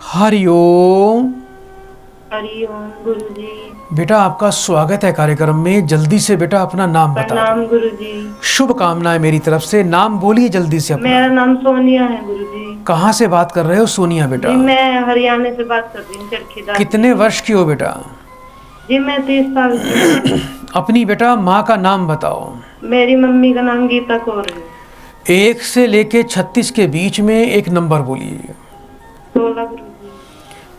हरिओम। हरिओम गुरुजी। बेटा आपका स्वागत है कार्यक्रम में। जल्दी से बेटा अपना नाम बता प्रणाम दो। गुरुजी। शुभकामनाएं मेरी तरफ से। नाम बोलिए जल्दी से अपना। मेरा नाम सोनिया है गुरुजी। कहाँ से बात कर रहे हो सोनिया बेटा? जी मैं हरियाणा से बात कर रही हूँ, चरखी कितने वर्ष की हो बेटा? जी मैं 30 साल की हूँ। अपनी बेटा माँ का नाम बताओ। मेरी मम्मी का नाम गीता कौर है। 1 से लेके 36 के बीच में एक नंबर बोलिए। 16 गुरुजी।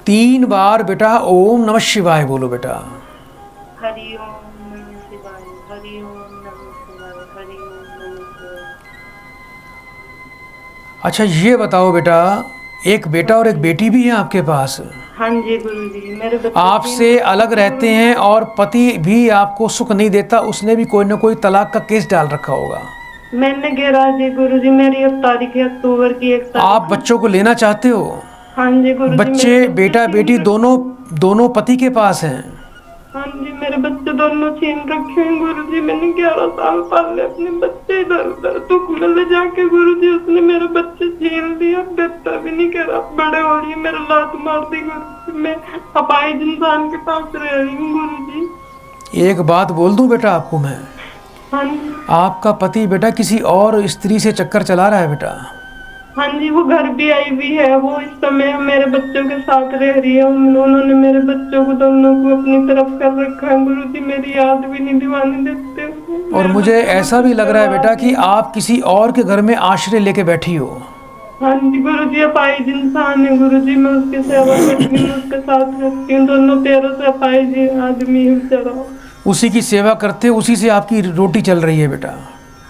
3 बार बेटा ओम नमः शिवाय बोलो बेटा। हरिओम नमः शिवाय, हरिओम नमः शिवाय, हरिओम नमः शिवाय। अच्छा ये बताओ बेटा, एक बेटा और एक बेटी भी है आपके पास? हाँ जी गुरुजी, मेरे बच्चे आपसे अलग रहते हैं और पति भी आपको सुख नहीं देता, उसने भी कोई ना कोई तलाक का केस डाल रखा होगा। मैंने गिरा जी गुरुजी, मेरी अब तारीख है अक्टूबर की 1 तारीख। आप बच्चों को लेना चाहते हो? हाँ जी गुरुजी। बच्चे बेटा बेटी दोनों पति के पास हैं? हाँ जी, मेरे बच्चे दोनों छीन रखे हैं गुरुजी। मैंने 11 साल पाले अपने बच्चे, इधर उधर दुख में ले जाके गुरुजी उसने मेरे बच्चे छीन लिया। बेटा भी नहीं कह रहा, बड़े हो रही है, मेरे लात मार दी गुरुजी। मैं अपाहिज इंसान के पास रह रही हूँ गुरुजी। एक बात बोल दूं बेटा आपको मैं, हाँ जी। आपका पति बेटा किसी और स्त्री से चक्कर चला रहा है बेटा। हाँ जी, वो घर भी आई हुई है। वो इस समय मेरे बच्चों के साथ रह रही है। उन्होंने मेरे बच्चों को दोनों को अपनी तरफ कर रखा है गुरुजी। मेरी याद भी नहीं दिवाने देते। और मुझे ऐसा भी लग रहा है बेटा कि आप किसी और के घर में आश्रय लेके बैठी हो। हाँ जी गुरुजी, अपाहिज इंसान है गुरुजी। मैं उसकी सेवा करती हूँ, उसके साथ रहती हूँ। दोनों पैरों से अपाहिज आदमी है बेचारा। उसी की सेवा करते, उसी से आपकी रोटी चल रही है बेटा।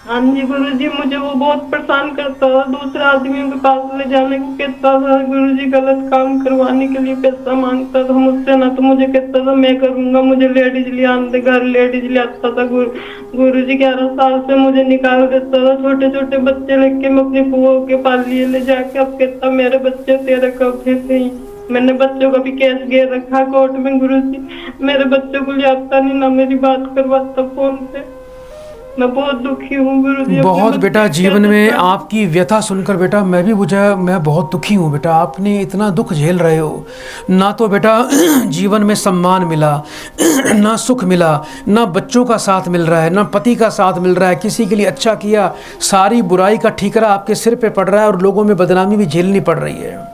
हाँ जी गुरुजी, मुझे वो बहुत परेशान करता था। दूसरे आदमियों के पास ले जाने को कहता था गुरुजी, गलत काम करवाने के लिए पैसा मांगता था मुझसे। ना तो मुझे कहता था मैं करूंगा, मुझे लेडीज ले आने घर, लेडीज ले आता था गुरुजी। 11 साल से मुझे निकाल देता था। छोटे छोटे बच्चे लेके मैं अपनी फुओं के पास लिए ले जाके अब कहता मेरे बच्चे तेरे कब थे नहीं। मैंने बच्चों का भी केस गिर रखा कोर्ट में गुरुजी। मेरे बच्चों को ले आता नहीं, ना मेरी बात करवाता फोन पे। मैं बहुत दुखी हूँ गुरुजी। बहुत बेटा जीवन में आपकी व्यथा सुनकर बेटा मैं बहुत दुखी हूँ बेटा। आपने इतना दुख झेल रहे हो, ना तो बेटा जीवन में सम्मान मिला, ना सुख मिला, ना बच्चों का साथ मिल रहा है, ना पति का साथ मिल रहा है। किसी के लिए अच्छा किया, सारी बुराई का ठीकरा आपके सिर पे पड़ रहा है और लोगों में बदनामी भी झेलनी पड़ रही है।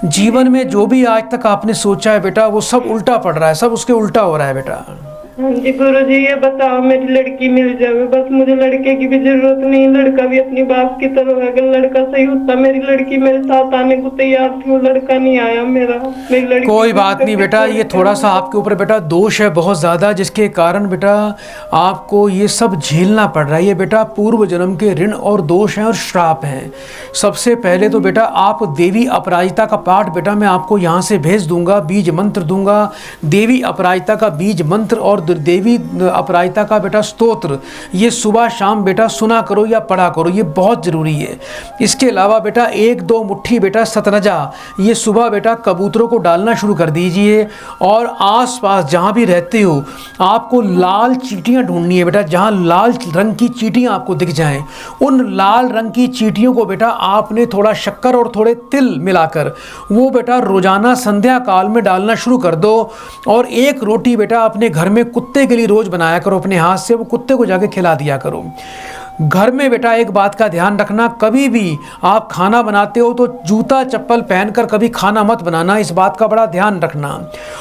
जीवन में जो भी आज तक आपने सोचा है बेटा, वो सब उल्टा पड़ रहा है, सब उसके उल्टा हो रहा है बेटा। हाँ जी गुरुजी, ये बताओ मेरी लड़की मिल जाए बस। मुझे लड़के की भी जरूरत नहीं, लड़का भी अपनी बाप की तरह है। अगर लड़का सही होता, मेरी लड़की मेरे साथ आने को तैयार थी, वो लड़का नहीं आया मेरा। मेरी लड़की कोई बात नहीं बेटा, ये थोड़ा सा आपके ऊपर बेटा दोष है बहुत ज़्यादा, जिसके कारण बेटा आपको ये सब झेलना पड़ रहा है। ये बेटा पूर्व जन्म के ऋण और दोष हैं और श्राप हैं। सबसे पहले तो बेटा आप देवी अपराजिता का पाठ बेटा मैं आपको यहाँ से भेज दूंगा, बीज मंत्र दूंगा। देवी अपराजिता का बीज मंत्र और देवी अपराजिता का बेटा स्तोत्र ये सुबह शाम बेटा सुना करो या पढ़ा करो, ये बहुत ज़रूरी है। इसके अलावा बेटा 1-2 मुट्ठी बेटा सतनजा ये सुबह बेटा कबूतरों को डालना शुरू कर दीजिए। और आसपास जहाँ भी रहते हो आपको लाल चींटियाँ ढूंढनी है बेटा। जहाँ लाल रंग की चींटियाँ आपको दिख जाएं, उन लाल रंग की चींटियों को बेटा आपने थोड़ा शक्कर और थोड़े तिल मिलाकर वो बेटा रोजाना संध्या काल में डालना शुरू कर दो। और एक रोटी बेटा अपने घर में कुत्ते के लिए रोज बनाया करो अपने हाथ से, वो कुत्ते को जाके खिला दिया करो। घर में बेटा एक बात का ध्यान रखना, कभी भी आप खाना बनाते हो तो जूता चप्पल पहनकर कभी खाना मत बनाना, इस बात का बड़ा ध्यान रखना।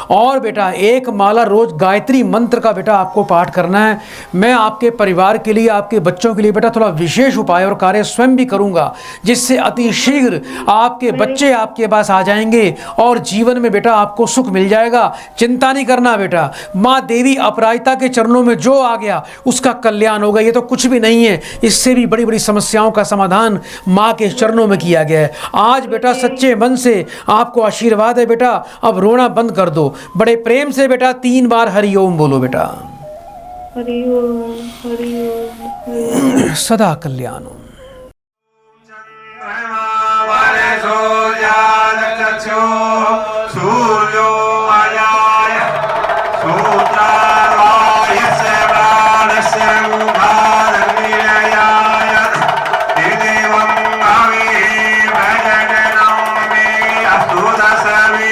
और बेटा 1 माला रोज गायत्री मंत्र का बेटा आपको पाठ करना है। मैं आपके परिवार के लिए, आपके बच्चों के लिए बेटा थोड़ा विशेष उपाय और कार्य स्वयं भी करूंगा, जिससे अति शीघ्र आपके बच्चे आपके पास आ जाएंगे और जीवन में बेटा आपको सुख मिल जाएगा। चिंता नहीं करना बेटा, माँ देवी अपराजिता के चरणों में जो आ गया उसका कल्याण होगा। ये तो कुछ भी नहीं है, इससे भी बड़ी बड़ी समस्याओं का समाधान माँ के चरणों में किया गया है। आज बेटा सच्चे मन से आपको आशीर्वाद है बेटा, अब रोना बंद कर दो। बड़े प्रेम से बेटा 3 बार हरिओम बोलो बेटा। हरिओम हरिओम सदा कल्याण हो। Sami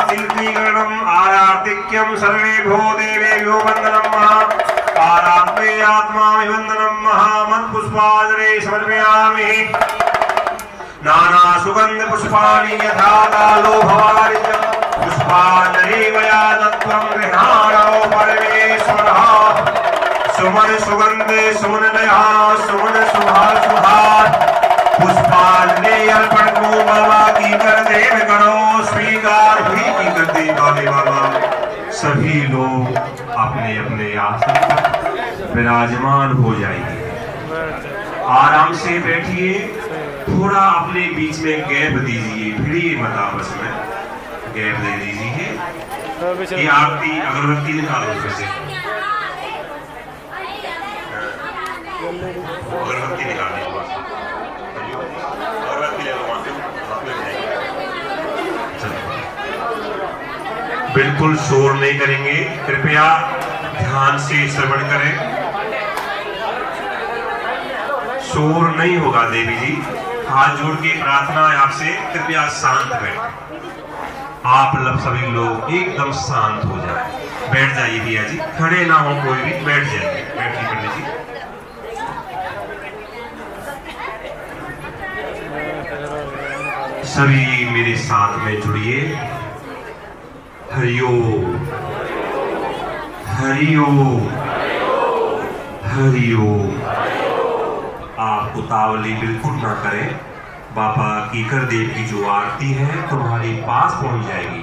शिल्पीकरणम आरार्तिक्यम सर्वेभ्यो देवेभ्यो वंदनम आरात्मे आत्मा वंदनम महामन पुष्पाजरे समर्पयामि नाना सुगंध पुष्पाणि यथा कालो भवारिजं पुष्पांजलि वया तत्त्वं गृहाणो परमेश्वरः सुमन सुगंधे सुमन नया सुमन सुभाषुभाष पुष्पांजलि अर्पण को बाबा की कर देव करो स्वीकार भी की कर दे वाले बाबा। सभी लोग अपने अपने आसन पर विराजमान हो जाएंगे। आराम से बैठिए, थोड़ा अपने बीच में गैप दीजिए, भिड़िए मत आपस में, गैप दे दीजिए। ये आरती अगरबत्ती निकालो उसमें से, अगरबत्ती निकालने के बाद अगरबत्ती ले लो वहां से, बिल्कुल शोर नहीं करेंगे, कृपया ध्यान से श्रवण करें। शोर नहीं होगा देवी जी, हाथ जोड़ के प्रार्थना है आपसे, कृपया शांत बैठे। आप सभी लोग एकदम शांत हो जाए, बैठ जाइए भैया जी, खड़े ना हो कोई भी, बैठ जाइए, बैठिए पंडित जी। सभी मेरे साथ में जुड़िए। हरिओम हरिओम हरिओम। आप उतावली बिल्कुल ना करें, बाबा कीकर देव की जो आरती है तुम्हारे पास पहुंच जाएगी।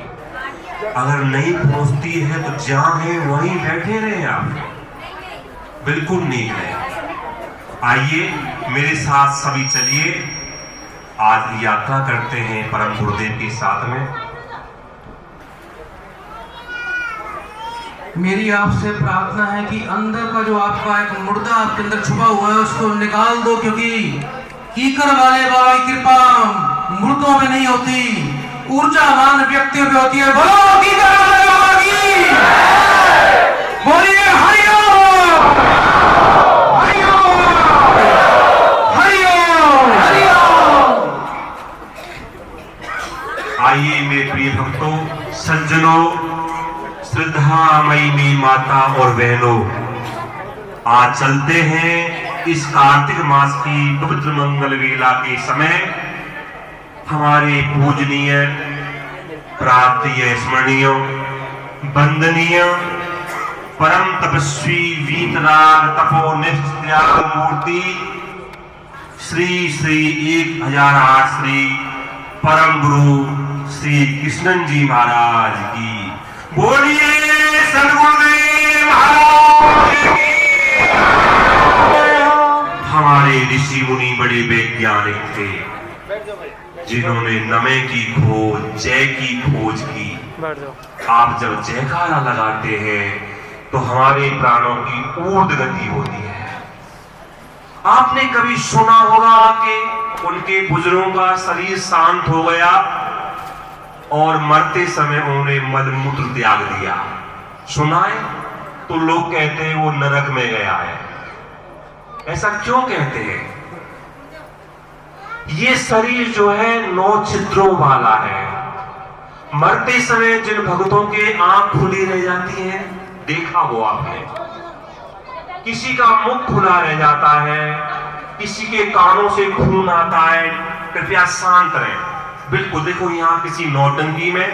अगर नहीं पहुंचती है तो जहां है वहीं बैठे रहे, आप बिल्कुल नहीं रहे। आइए मेरे साथ सभी चलिए, आज यात्रा करते हैं परम गुरुदेव के साथ में। मेरी आपसे प्रार्थना है कि अंदर का जो आपका एक मुर्दा आपके अंदर छुपा हुआ है उसको निकाल दो, क्योंकि कीकर वाले बाबा की कृपा मुर्दों में नहीं होती, ऊर्जावान व्यक्तियों पे होती है। बोलो कीकर वाले बाबा की, बोलिए हरिओम हरिओम हरिओम हरिओम। आइए मेरे प्रिय भक्तों, सज्जनों, श्रद्धामयी माता और बहनों, आज चलते हैं इस कार्तिक मास की पवित्र मंगल वेला के समय हमारे पूजनीय, प्राप्तीय, स्मरणीय, वंदनीय, परम तपस्वी, वीतराग, तपोनिष्ठ, त्याग मूर्ति श्री श्री 1008 श्री परम गुरु श्री कृष्णन जी महाराज की बोलिए। सद्गुरुदेव महाराज की। हमारे ऋषि मुनि बड़े वैज्ञानिक थे जिन्होंने नमे की खोज, जय की खोज की। आप जब जयकारा लगाते हैं तो हमारे प्राणों की ऊर्ध गति होती है। आपने कभी सुना होगा कि उनके बुजुर्गों का शरीर शांत हो गया और मरते समय उन्होंने मलमूत्र त्याग दिया, सुना है? तो लोग कहते हैं वो नरक में गया है। ऐसा क्यों कहते हैं? ये शरीर जो है 9 छिद्रों वाला है। मरते समय जिन भक्तों के आंख खुली रह जाती है, देखा वो आपने, किसी का मुख खुला रह जाता है, किसी के कानों से खून आता है। कृपया शांत रहें, बिल्कुल। देखो यहाँ किसी नौटंकी में,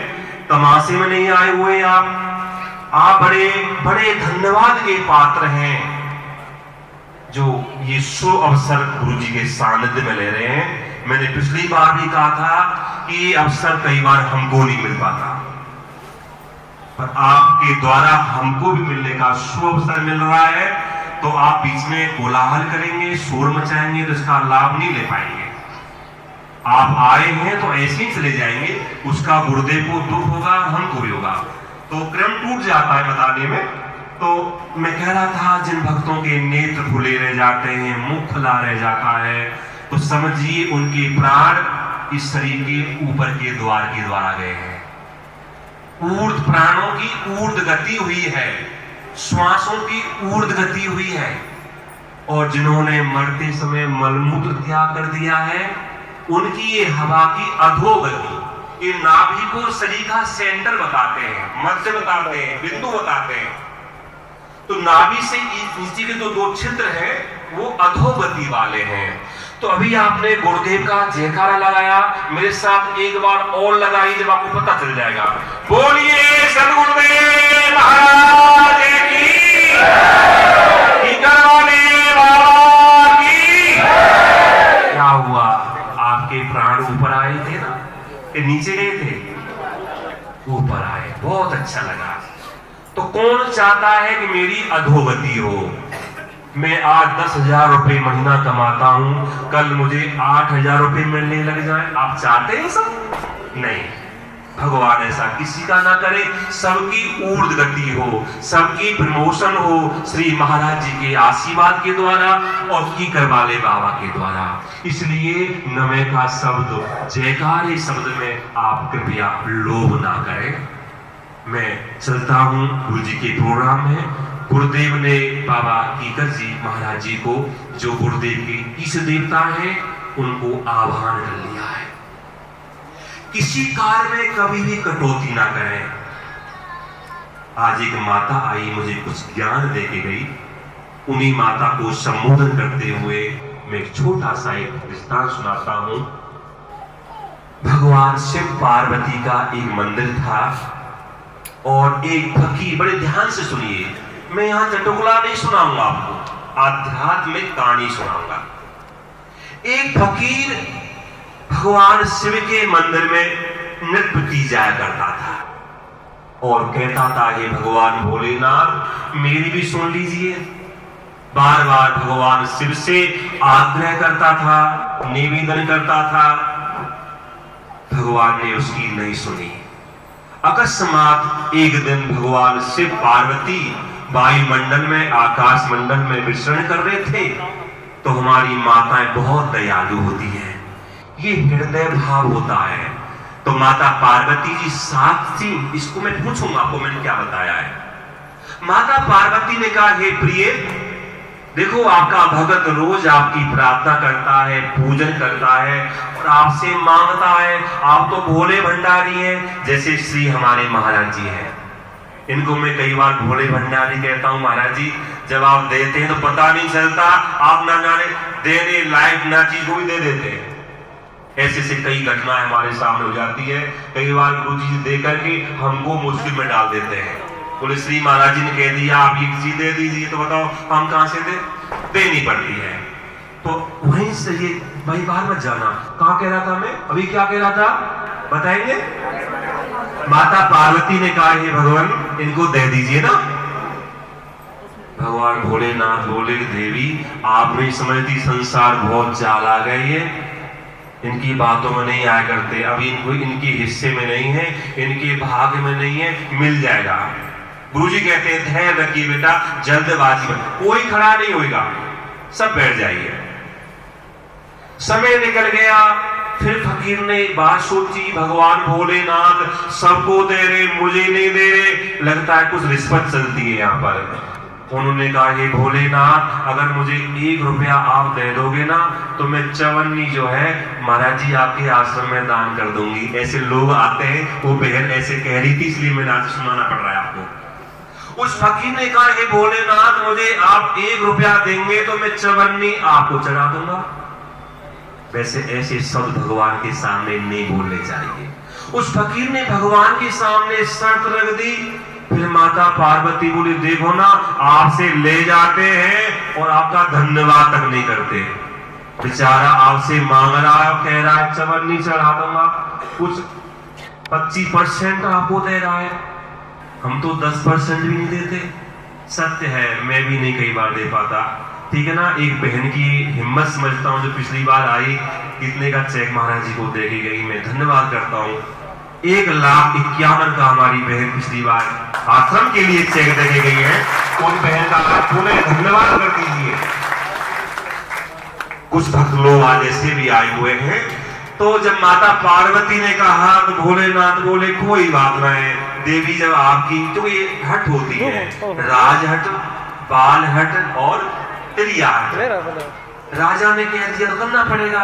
तमाशे में नहीं आए हुए आप बड़े बड़े धन्यवाद के पात्र हैं जो ये शुभ अवसर गुरु जी के सानिध्य में ले रहे हैं। मैंने पिछली बार भी कहा था कि ये अवसर कई बार हमको नहीं मिल पाता, पर आपके द्वारा हमको भी मिलने का शुभ अवसर मिल रहा है। तो आप बीच में कोलाहल करेंगे, शोर मचाएंगे तो इसका लाभ नहीं ले पाएंगे। आप आए हैं तो ऐसे ही चले जाएंगे, उसका गुरुदेव को दुख होगा, हमको भी होगा, तो क्रम टूट जाता है बताने में। तो मैं कह रहा था, जिन भक्तों के नेत्र खुले रह जाते हैं, मुख खुला रह जाता है, तो समझिए उनके प्राण इस शरीर के ऊपर के द्वार के द्वारा गए हैं। ऊर्ध प्राणों की ऊर्ध गति हुई है, श्वासों की ऊर्ध गति हुई है। और जिन्होंने मरते समय मलमूत्र त्याग कर दिया है, उनकी ये हवा की अधोगति ये नाभि को शरीर का सेंटर बताते हैं, मध्य बताते हैं, बिंदु बताते हैं। तो नाभि से नीचे के जो 2 छिद्र हैं वो अधोगति वाले हैं। तो अभी आपने गुरुदेव का जयकारा लगाया, मेरे साथ एक बार और लगाइए, जब आपको पता चल जाएगा। बोलिए सदगुरुदेव महाराज की, वाले बाबा की। क्या हुआ, आपके प्राण ऊपर आए थे ना, कि नीचे गए थे? ऊपर आए, बहुत अच्छा लगा। तो कौन चाहता है कि मेरी अधोगति हो? मैं आज 10,000 रुपए महीना कमाता हूं, कल मुझे 8,000 रुपए मिलने लग जाए, आप चाहते हैं सब? नहीं, भगवान ऐसा किसी का ना करे। सबकी ऊर्ध्व गति हो, सबकी प्रमोशन हो श्री महाराज जी के आशीर्वाद के द्वारा और कीकर वाले बाबा के द्वारा। इसलिए नमे का शब्द, जयकारे शब्द में आप कृपया लोभ ना करें। मैं चलता हूं गुरु जी के प्रोग्राम में। गुरुदेव ने बाबा कीकर जी महाराज जी को, जो गुरुदेव के इष्ट देवता हैं, उनको आह्वान कर लिया है। किसी कार्य में कभी भी कटौती ना करें। आज एक माता आई, मुझे कुछ ज्ञान दे के गई। उन्हीं माता को संबोधन करते हुए मैं एक छोटा सा एक दृष्टांत सुनाता हूं। भगवान शिव पार्वती का एक मंदिर था और एक फकीर, बड़े ध्यान से सुनिए, मैं यहां चटुकला नहीं सुनाऊंगा आपको, आध्यात्मिक कहानी सुनाऊंगा। एक फकीर भगवान शिव के मंदिर में नृत्य की जाया करता था और कहता था, हे भगवान भोलेनाथ मेरी भी सुन लीजिए। बार बार भगवान शिव से आग्रह करता था, निवेदन करता था। भगवान ने उसकी नहीं सुनी। अकस्मात एक दिन भगवान शिव पार्वती वायुमंडल में, आकाश मंडल में विचरण कर रहे थे। तो हमारी माताएं बहुत दयालु होती हैं, ये हृदय भाव होता है। तो माता पार्वती जी साथ थी। इसको मैं पूछूंगा आपको मैंने क्या बताया है। माता पार्वती ने कहा, हे प्रिय, देखो आपका भगत रोज आपकी प्रार्थना करता है, पूजन करता है और आपसे मांगता है। आप तो भोले भंडारी हैं, जैसे श्री हमारे महाराज जी हैं। इनको मैं कई बार भोले भंडारी कहता हूं। महाराज जी जब आप देते हैं तो पता नहीं चलता, आप ना जाने देने लायक ना चीज को भी दे देते हैं। ऐसे से कई घटनाएं हमारे सामने हो जाती है। कई बार गुरु जी दे करके हमको मुश्किल में डाल देते हैं। बोले श्री महाराज जी ने कह दिया आप ये चीज दे दीजिए, तो बताओ हम कहां से देनी पड़ती है। तो वहीं से ये भाई बाहर मत जाना। कहां कह रहा था मैं, अभी क्या कह रहा था बताएंगे। माता पार्वती ने कहा, हे भगवान इनको दे दीजिए ना। भगवान भोलेनाथ बोले, देवी आप नहीं समझती, संसार बहुत चालाक है, ये इनकी बातों में नहीं आया करते। अभी इनको इनके हिस्से में नहीं है, इनके भाग्य में नहीं है, मिल जाएगा। गुरुजी कहते हैं धैर्य रखिए बेटा, जल्दबाजी में कोई खड़ा नहीं होगा, सब बैठ जाइए। समय निकल गया। फिर फकीर ने बात सोची, भगवान भोलेनाथ सबको दे रहे, मुझे नहीं दे रहे, लगता है कुछ रिश्वत चलती है यहाँ पर। उन्होंने कहा, हे भोलेनाथ अगर मुझे 1 रुपया आप दे दोगे ना तो मैं चवन्नी जो है महाराज जी आपके आश्रम में दान कर दूंगी। ऐसे लोग आते हैं। वो बहन ऐसे कह रही थी, इसलिए मैंने आज सुनाना पड़ रहा है आपको। उस फकीर ने कहा, हे भोलेनाथ मुझे आप 1 रुपया देंगे तो मैं चवन्नी आपको चढ़ा दूंगा। वैसे ऐसे शब्द भगवान के सामने नहीं बोलने चाहिए। उस फकीर ने भगवान के सामने शर्त रख दी। फिर माता पार्वती बोली, देखो ना आपसे ले जाते हैं और आपका धन्यवाद तक नहीं करते। बेचारा आपसे मांग रहा है, कह रहा है चवन्नी चढ़ा दूंगा, कुछ 25% आपको दे रहा है, हम तो 10% भी नहीं देते। सत्य है, मैं भी नहीं कई बार दे पाता, ठीक है ना। एक बहन की हिम्मत समझता हूँ जो पिछली बार आई, कितने का चेक महाराज जी को दे के गई, मैं धन्यवाद करता हूँ। 1,51,000 का हमारी बहन पिछली बार आश्रम के लिए चेक दे के गई है। उन बहन का पुनः धन्यवाद कर दीजिए। कुछ भक्त लोग आज ऐसे भी आए हुए हैं। तो जब माता पार्वती ने कहा तो भोलेनाथ बोले, कोई बात नहीं देवी, जब आपकी जो ये हट होती है, राजहट, बालहट और त्रिया हट, राजा ने कह दिया करना पड़ेगा।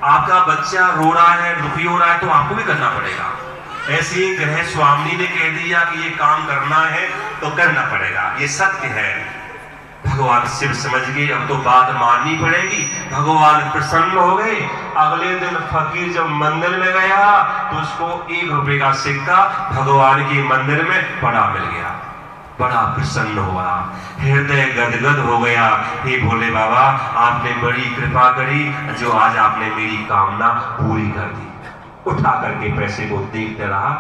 आपका बच्चा रो रहा है, दुखी हो रहा है, तो आपको भी करना पड़ेगा। ऐसे ही ग्रह स्वामी ने कह दिया कि ये काम करना है तो करना पड़ेगा, ये सत्य है। भगवान शिव समझ गए अब तो बात माननी पड़ेगी। भगवान प्रसन्न हो गए। अगले दिन फकीर जब मंदिर में गया तो उसको 1 रुपए का सिक्का भगवान के मंदिर में पड़ा मिल गया। बड़ा प्रसन्न हुआ, हृदय गदगद हो गया। हे भोले बाबा, आपने बड़ी कृपा करी, जो आज आपने मेरी कामना पूरी कर दी। उठा करके पैसे को देखते रहा।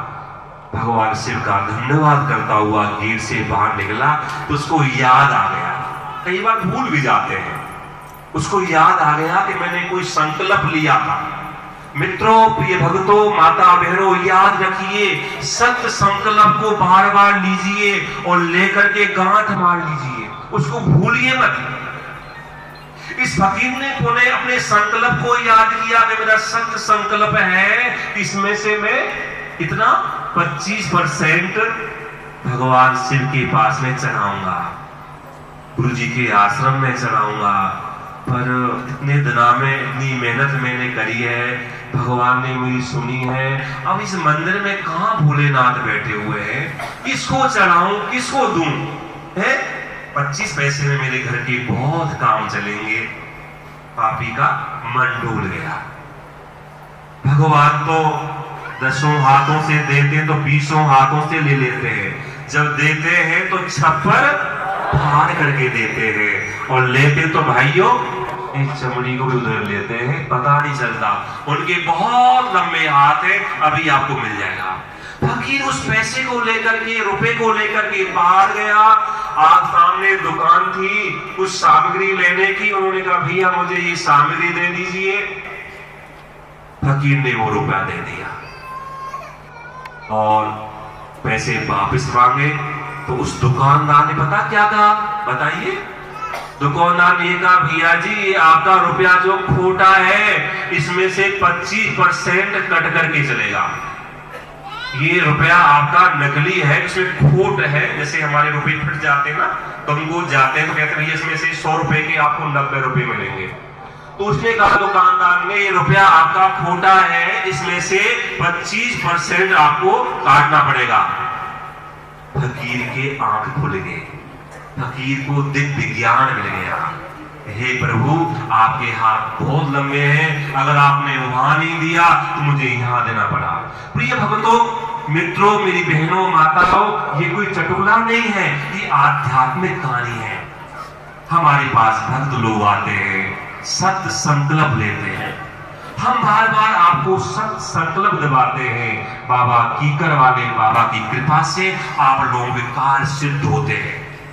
भगवान शिव का धन्यवाद करता हुआ गेट से बाहर निकला तो उसको याद आ गया, कई बार भूल भी जाते हैं, उसको याद आ गया कि मैंने कोई संकल्प लिया था। मित्रों, प्रिय भक्तों, माता बहनों, याद रखिए, सत्य संकल्प को बार बार लीजिए और लेकर के गांठ मार लीजिए, उसको भूलिए मत। इस फकीर ने अपने संकल्प को याद किया कि मेरा सत्य संकल्प है, इसमें से मैं इतना 25% भगवान शिव के पास में चढ़ाऊंगा, गुरु जी के आश्रम में चढ़ाऊंगा। पर इतने दिनों में इतनी मेहनत मैंने करी है, भगवान ने मेरी सुनी है, अब इस मंदिर में कहाँ भोलेनाथ बैठे हुए हैं, किसको चढ़ाऊं, किसको दूं? है 25 पैसे में मेरे घर के बहुत काम चलेंगे। पापी का मन डूल गया। भगवान तो 10 हाथों से देते तो 20 हाथों से ले लेते हैं, जब देते हैं तो छप्पर फाड़ करके देते हैं, और लेते तो भाइयों एक चमड़ी को भी उधर लेते हैं, पता नहीं चलता। उनके बहुत लंबे हाथ हैं, अभी आपको मिल जाएगा। फकीर उस पैसे को लेकर के, रुपए को लेकर के बाहर गया। आप सामने दुकान थी कुछ सामग्री लेने की, उन्होंने कहा भैया मुझे ये सामग्री दे दीजिए। फकीर ने वो रुपया दे दिया और पैसे वापस मांगे तो उस दुकानदार ने पता क्या कहा, बताइए? दुकानदार ने कहा भैया जी, आपका रुपया जो खोटा है इसमें से 25% कट करके चलेगा। ये रुपया आपका नकली है, इसमें खोट है। जैसे हमारे रुपए फट जाते हैं ना, तो हमको जाते हैं तो कहते हैं इसमें से 100 रुपए के आपको 90 रुपए मिलेंगे। तो उसने कहा दुकानदार ने, ये रुपया आपका खोटा है, इसमें से 25% आपको काटना पड़ेगा। फकीर के आंख खुल गए, फकीर को दिव्य ज्ञान मिल गया। हे प्रभु, आपके हाथ बहुत लंबे हैं, अगर आपने वहां नहीं दिया तो मुझे यहां देना पड़ा। प्रिय भक्तों, मित्रों, मेरी बहनों, माताओं, ये कोई चटुला नहीं है, ये आध्यात्मिक कहानी है। हमारे पास भक्त लोग आते हैं, सत्य संकल्प लेते हैं, हम बार बार आपको सत्य संकल्प दिलाते हैं। बाबा कीकर वाले बाबा की कृपा से आप लोगों के कार्य सिद्ध होते हैं।